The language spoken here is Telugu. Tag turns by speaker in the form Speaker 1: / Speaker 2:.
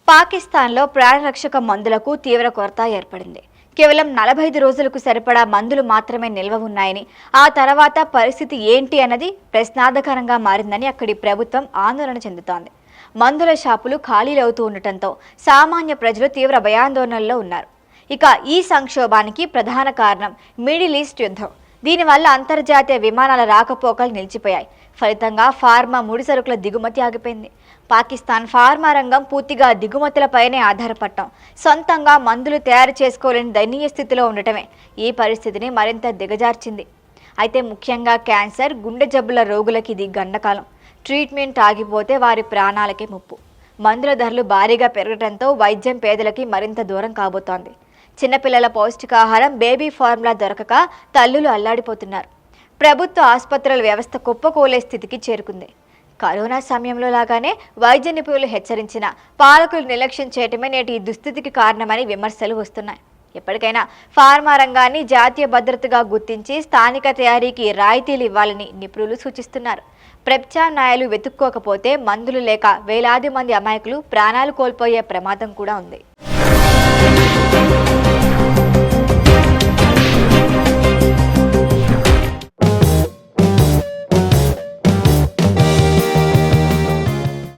Speaker 1: పాకిస్తాన్లో ప్రాణరక్షక మందులకు తీవ్ర కొరత ఏర్పడింది. కేవలం 45 రోజులకు సరిపడా మందులు మాత్రమే నిల్వ ఉన్నాయని, ఆ తర్వాత పరిస్థితి ఏంటి అన్నది ప్రశ్నార్థకరంగా మారిందని అక్కడి ప్రభుత్వం ఆందోళన చెందుతోంది. మందుల షాపులు ఖాళీలవుతూ ఉండటంతో సామాన్య ప్రజలు తీవ్ర భయాందోళనల్లో ఉన్నారు. ఇక ఈ సంక్షోభానికి ప్రధాన కారణం మిడిల్ ఈస్ట్ యుద్ధం. దీనివల్ల అంతర్జాతీయ విమానాల రాకపోకలు నిలిచిపోయాయి. ఫలితంగా ఫార్మా ముడిసరుకుల దిగుమతి ఆగిపోయింది. పాకిస్తాన్ ఫార్మా రంగం పూర్తిగా దిగుమతులపైనే ఆధారపడటం, సొంతంగా మందులు తయారు చేసుకోలేని దయనీయ స్థితిలో ఉండటమే ఈ పరిస్థితిని మరింత దిగజార్చింది. అయితే ముఖ్యంగా క్యాన్సర్, గుండె జబ్బుల రోగులకి ఇది గండకాలం. ట్రీట్మెంట్ ఆగిపోతే వారి ప్రాణాలకే ముప్పు. మందుల ధరలు భారీగా పెరగడంతో వైద్యం పేదలకి మరింత దూరం కాబోతోంది. చిన్నపిల్లల పౌష్టికాహారం, బేబీ ఫార్ములా దొరకక తల్లులు అల్లాడిపోతున్నారు. ప్రభుత్వ ఆసుపత్రుల వ్యవస్థ కుప్పకూలే స్థితికి చేరుకుంది. కరోనా సమయంలో లాగానే వైద్య నిపుణులు హెచ్చరించిన పాలకులు నిర్లక్ష్యం చేయటమే నేటి ఈ దుస్థితికి కారణమని విమర్శలు వస్తున్నాయి. ఎప్పటికైనా ఫార్మా రంగాన్ని జాతీయ భద్రతగా గుర్తించి స్థానిక తయారీకి రాయితీలు ఇవ్వాలని నిపుణులు సూచిస్తున్నారు. ప్రత్యామ్నాయాలు వెతుక్కోకపోతే మందులు లేక వేలాది మంది అమాయకులు ప్రాణాలు కోల్పోయే ప్రమాదం కూడా ఉంది.